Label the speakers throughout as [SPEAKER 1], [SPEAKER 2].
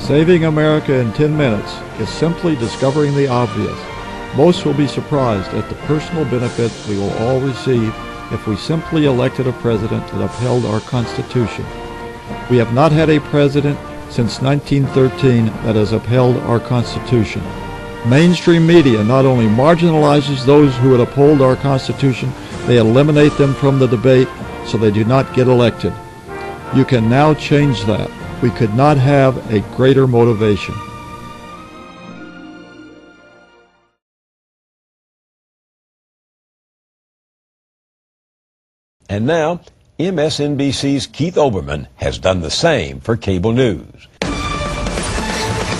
[SPEAKER 1] Saving America in 10 minutes is simply discovering the obvious. Most will be surprised at the personal benefit we will all receive if we simply elected a president that upheld our Constitution. We have not had a president since 1913 that has upheld our Constitution. Mainstream media not only marginalizes those who would uphold our Constitution, they eliminate them from the debate so they do not get elected. You can now change that. We could not have a greater motivation.
[SPEAKER 2] And now, MSNBC's Keith Olbermann has done the same for cable news.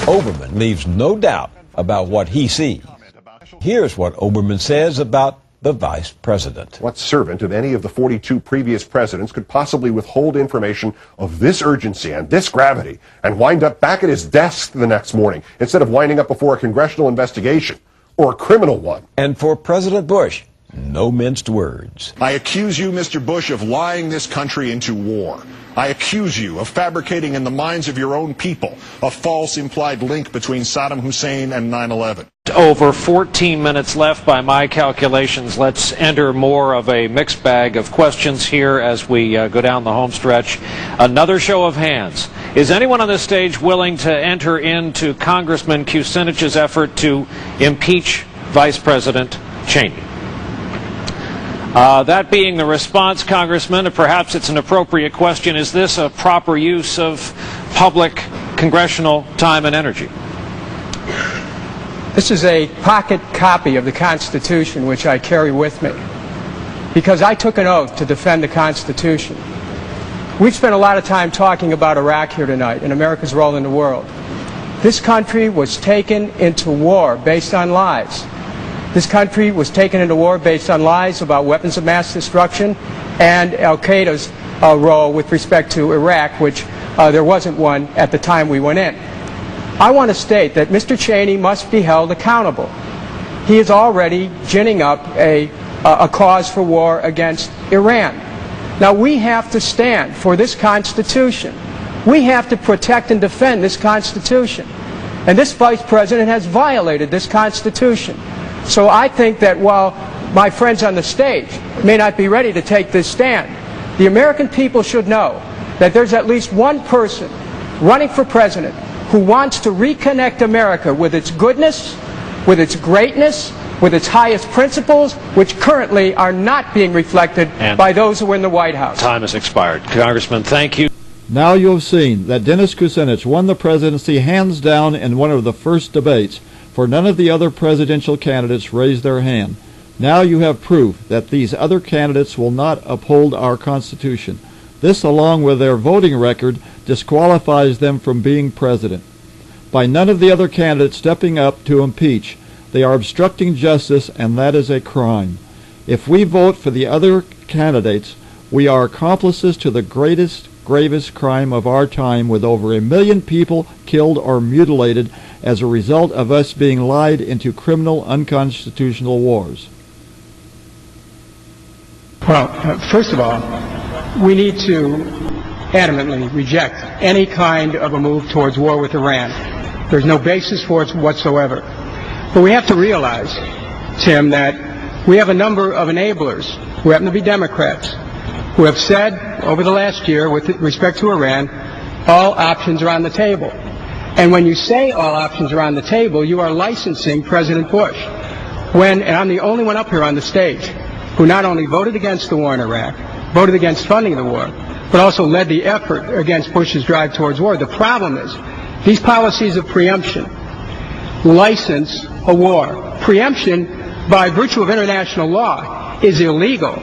[SPEAKER 2] Olbermann leaves no doubt about what he sees. Here's what Olbermann says about the vice president.
[SPEAKER 3] What servant of any of the 42 previous presidents could possibly withhold information of this urgency and this gravity and wind up back at his desk the next morning instead of winding up before a congressional investigation or a criminal one?
[SPEAKER 2] And for President Bush, no minced words.
[SPEAKER 4] I accuse you, Mr. Bush, of lying this country into war. I accuse you of fabricating in the minds of your own people a false implied link between Saddam Hussein and 9/11.
[SPEAKER 5] Over 14 minutes left by my calculations. Let's enter more of a mixed bag of questions here as we go down the home stretch. Another show of hands. Is anyone on this stage willing to enter into Congressman Kucinich's effort to impeach Vice President Cheney? That being the response, Congressman, and perhaps it's an appropriate question, is this a proper use of public congressional time and energy?
[SPEAKER 6] This is a pocket copy of the Constitution which I carry with me because I took an oath to defend the Constitution. We've spent a lot of time talking about Iraq here tonight and America's role in the world. This country was taken into war based on lies. This country was taken into war based on lies about weapons of mass destruction and Al-Qaeda's role with respect to Iraq, which there wasn't one at the time we went in. I want to state that Mr. Cheney must be held accountable. He is already ginning up a cause for war against Iran. Now, we have to stand for this Constitution. We have to protect and defend this Constitution. And this Vice President has violated this Constitution. So I think that while my friends on the stage may not be ready to take this stand, the American people should know that there's at least one person running for president who wants to reconnect America with its goodness, with its greatness, with its highest principles, which currently are not being reflected by those who are in the White House.
[SPEAKER 5] Time has expired. Congressman, thank you.
[SPEAKER 1] Now you have seen that Dennis Kucinich won the presidency hands down in one of the first debates, for none of the other presidential candidates raised their hand. Now you have proof that these other candidates will not uphold our Constitution. This, along with their voting record, disqualifies them from being president. By none of the other candidates stepping up to impeach, they are obstructing justice, and that is a crime. If we vote for the other candidates, we are accomplices to the gravest crime of our time, with over 1 million people killed or mutilated as a result of us being lied into criminal, unconstitutional wars.
[SPEAKER 6] Well, first of all, we need to adamantly reject any kind of a move towards war with Iran. There's no basis for it whatsoever. But we have to realize, Tim, that we have a number of enablers who happen to be Democrats who have said over the last year with respect to Iran, all options are on the table. And when you say all options are on the table, you are licensing President Bush. And I'm the only one up here on the stage who not only voted against the war in Iraq, voted against funding the war, but also led the effort against Bush's drive towards war. The problem is, these policies of preemption license a war. Preemption, by virtue of international law, is illegal.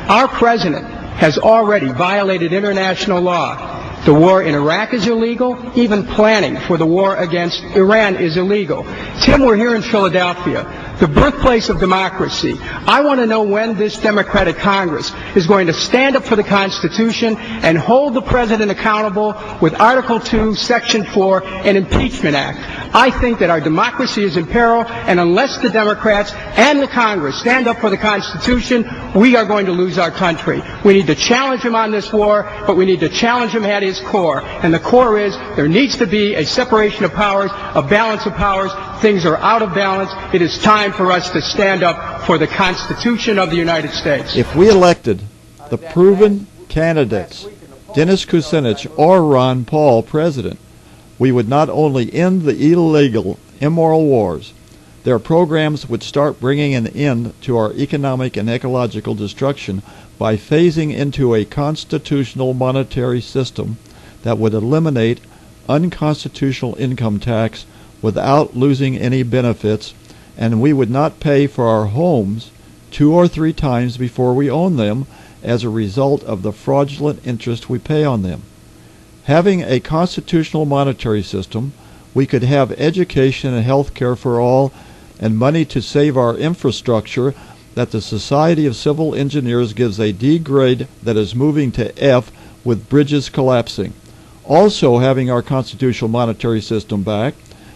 [SPEAKER 6] Our president has already violated international law. The war in Iraq is illegal. Even planning for the war against Iran is illegal. Tim, we're here in Philadelphia, the birthplace of democracy. I want to know when this Democratic Congress is going to stand up for the Constitution and hold the president accountable with Article 2, Section 4, and Impeachment Act. I think that our democracy is in peril, and unless the Democrats and the Congress stand up for the Constitution, we are going to lose our country. We need to challenge him on this war, but we need to challenge him at his core. And the core is there needs to be a separation of powers, a balance of powers. Things are out of balance. It is time for us to stand up for the Constitution of the United States.
[SPEAKER 1] If we elected the proven candidates, Dennis Kucinich or Ron Paul, president, we would not only end the illegal, immoral wars, their programs would start bringing an end to our economic and ecological destruction by phasing into a constitutional monetary system that would eliminate unconstitutional income tax without losing any benefits, and we would not pay for our homes 2 or 3 times before we own them as a result of the fraudulent interest we pay on them. Having a constitutional monetary system, we could have education and health care for all and money to save our infrastructure that the Society of Civil Engineers gives a D grade that is moving to F with bridges collapsing. Also, having our constitutional monetary system back,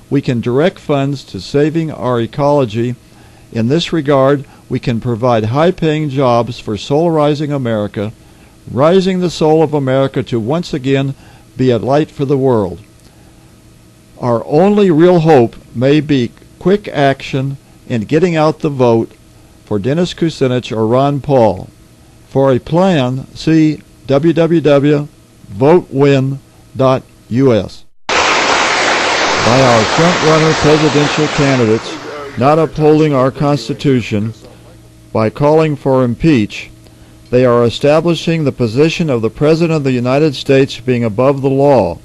[SPEAKER 1] we can direct funds to saving our ecology. In this regard, we can provide high-paying jobs for solarizing America, rising the soul of America to once again be a light for the world. Our only real hope may be quick action in getting out the vote for Dennis Kucinich or Ron Paul. For a plan, see www.votewin.us. By our front-runner presidential candidates not upholding our Constitution by calling for impeach, they are establishing the position of the President of the United States being above the law,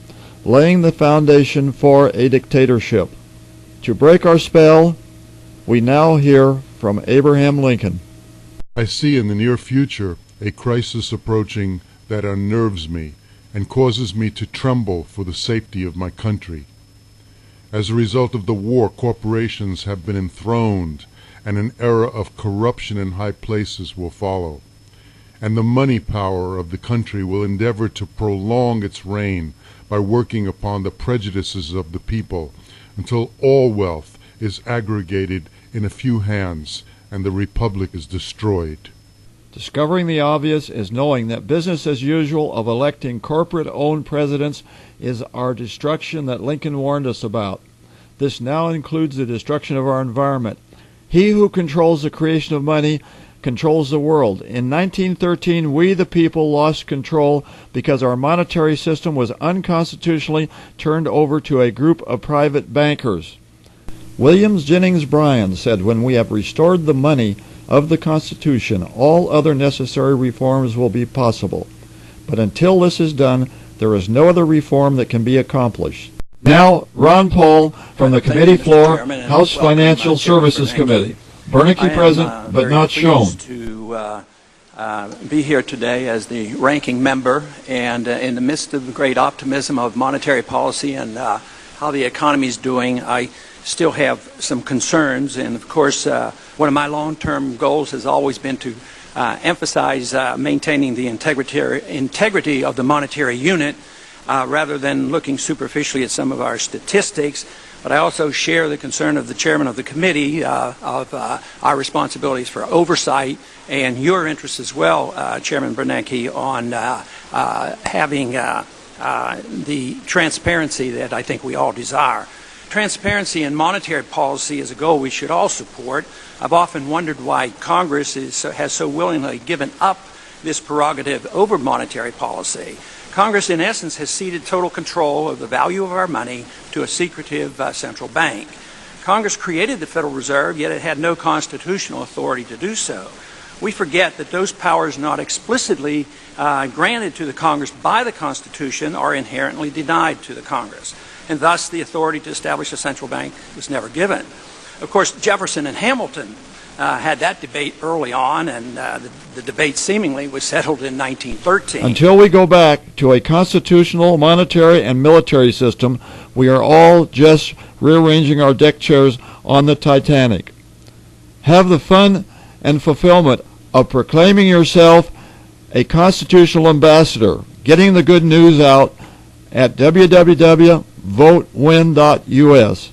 [SPEAKER 1] laying the foundation for a dictatorship. To break our spell, we now hear from Abraham Lincoln.
[SPEAKER 7] I see in the near future a crisis approaching that unnerves me and causes me to tremble for the safety of my country. As a result of the war, corporations have been enthroned, and an era of corruption in high places will follow. And the money power of the country will endeavor to prolong its reign by working upon the prejudices of the people until all wealth is aggregated in a few hands and the republic is destroyed.
[SPEAKER 1] Discovering the obvious is knowing that business as usual of electing corporate-owned presidents is our destruction that Lincoln warned us about. This now includes the destruction of our environment. He who controls the creation of money controls the world. In 1913, we the people lost control because our monetary system was unconstitutionally turned over to a group of private bankers. Williams Jennings Bryan said, "When we have restored the money of the Constitution, all other necessary reforms will be possible. But until this is done, there is no other reform that can be accomplished." Now, Ron Paul from the committee floor, House Financial Services Committee. Bernanke present, but not shown.
[SPEAKER 8] To be here today as the ranking member, and in the midst of the great optimism of monetary policy and how the economy is doing, I still have some concerns. And of course, one of my long-term goals has always been to emphasize maintaining the integrity of the monetary unit rather than looking superficially at some of our statistics. But I also share the concern of the chairman of the committee of our responsibilities for oversight and your interest as well, Chairman Bernanke, on having the transparency that I think we all desire. Transparency in monetary policy is a goal we should all support. I've often wondered why Congress has so willingly given up this prerogative over monetary policy. Congress, in essence, has ceded total control of the value of our money to a secretive central bank. Congress created the Federal Reserve, yet it had no constitutional authority to do so. We forget that those powers not explicitly granted to the Congress by the Constitution are inherently denied to the Congress, and thus the authority to establish a central bank was never given. Of course, Jefferson and Hamilton had that debate early on, and the debate seemingly was settled in 1913.
[SPEAKER 1] Until we go back to a constitutional, monetary, and military system, we are all just rearranging our deck chairs on the Titanic. Have the fun and fulfillment of proclaiming yourself a constitutional ambassador, getting the good news out at www.votewin.us.